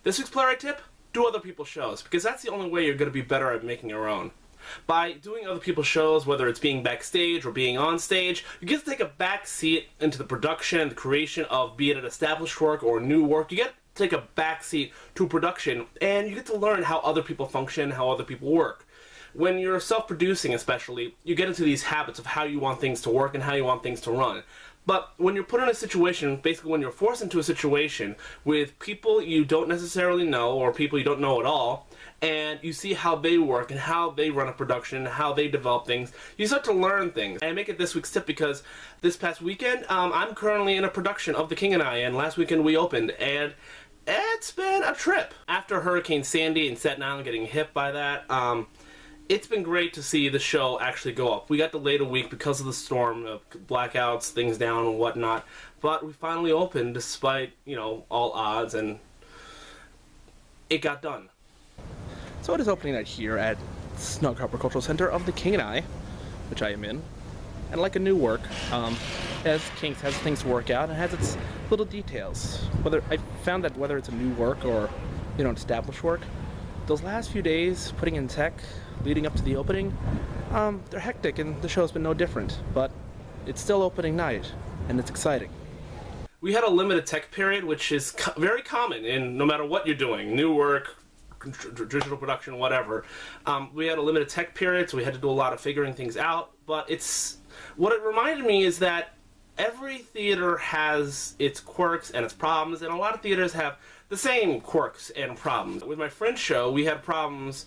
This week's playwright tip: do other people's shows, because that's the only way you're going to be better at making your own. By doing other people's shows, whether it's being backstage or being on stage, you get to take a back seat into the production, the creation of, be it an established work or new work. You get to take a back seat to production, and you get to learn how other people function, how other people work. When you're self-producing especially, you get into these habits of how you want things to work and how you want things to run. But when you're put in a situation, basically when you're forced into a situation with people you don't necessarily know or people you don't know at all, and you see how they work and how they run a production, how they develop things, you start to learn things. And I make it this week's tip because this past weekend, I'm currently in a production of The King and I, and last weekend we opened, and it's been a trip. After Hurricane Sandy and Staten Island getting hit by that, it's been great to see the show actually go up. We got delayed a week because of the storm, blackouts, things down and whatnot, but we finally opened despite, all odds, and it got done. So it is opening night here at Snug Harbor Cultural Center of The King and I, which I am in, and like a new work, as King's has things to work out and has its little details. I found that whether it's a new work or, an established work, those last few days putting in tech, leading up to the opening, they're hectic, and the show's been no different, but it's still opening night, and it's exciting. We had a limited tech period, which is very common in no matter what you're doing, new work, digital production, whatever. We had a limited tech period, so we had to do a lot of figuring things out, but what it reminded me is that every theater has its quirks and its problems, and a lot of theaters have the same quirks and problems. With my friend's show, we had problems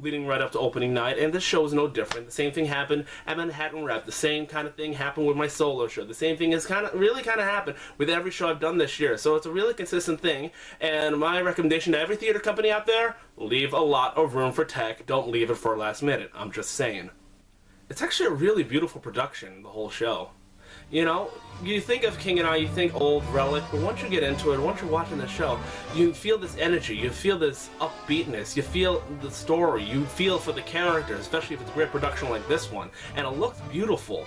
leading right up to opening night, and this show is no different. The same thing happened at Manhattan Rep. The same kind of thing happened with my solo show. The same thing has really happened with every show I've done this year. So it's a really consistent thing, and my recommendation to every theater company out there: leave a lot of room for tech. Don't leave it for last minute. I'm just saying. It's actually a really beautiful production, the whole show. You think of King and I, you think old relic, but once you get into it, once you're watching the show, you feel this energy, you feel this upbeatness, you feel the story, you feel for the characters, especially if it's a great production like this one, and it looks beautiful.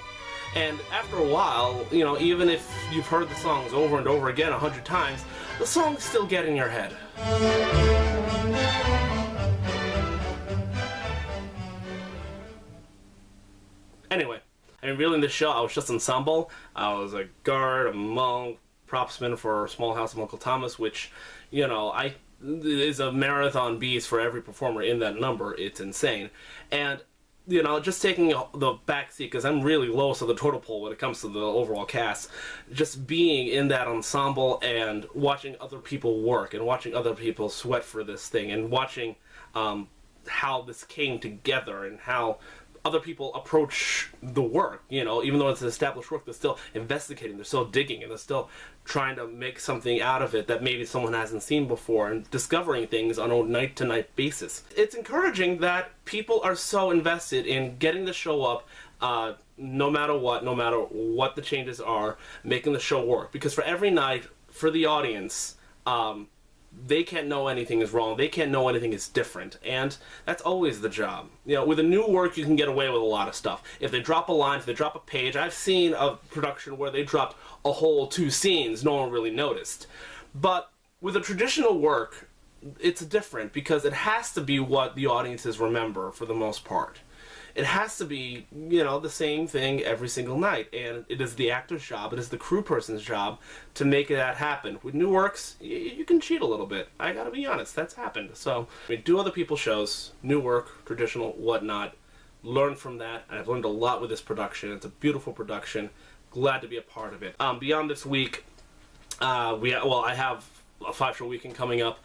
And after a while, even if you've heard the songs over and over again 100 times, the songs still get in your head. Anyway, revealing the show, I was just ensemble. I was a guard, a monk, propsman for Small House of Uncle Thomas, which, is a marathon beast for every performer in that number. It's insane. And, just taking the back seat, because I'm really lowest of the totem pole when it comes to the overall cast, just being in that ensemble and watching other people work and watching other people sweat for this thing and watching how this came together and how other people approach the work, even though it's an established work, they're still investigating, they're still digging, and they're still trying to make something out of it that maybe someone hasn't seen before, and discovering things on a night-to-night basis. It's encouraging that people are so invested in getting the show up, no matter what the changes are, making the show work. Because for every night, for the audience, they can't know anything is wrong. They can't know anything is different. And that's always the job. With a new work, you can get away with a lot of stuff. If they drop a line, if they drop a page, I've seen a production where they dropped a whole 2 scenes, no one really noticed. But with a traditional work, it's different because it has to be what the audiences remember for the most part. It has to be, the same thing every single night, and it is the actor's job, it is the crew person's job to make that happen. With new works, you can cheat a little bit. I gotta be honest, that's happened. So, do other people's shows, new work, traditional, whatnot, learn from that, and I've learned a lot with this production. It's a beautiful production. Glad to be a part of it. Beyond this week, I have a 5-show weekend coming up,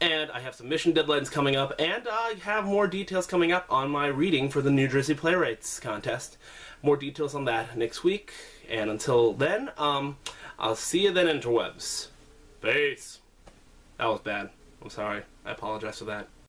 and I have submission deadlines coming up, and I have more details coming up on my reading for the New Jersey Playwrights Contest. More details on that next week, and until then, I'll see you then, interwebs. Peace. That was bad. I'm sorry. I apologize for that.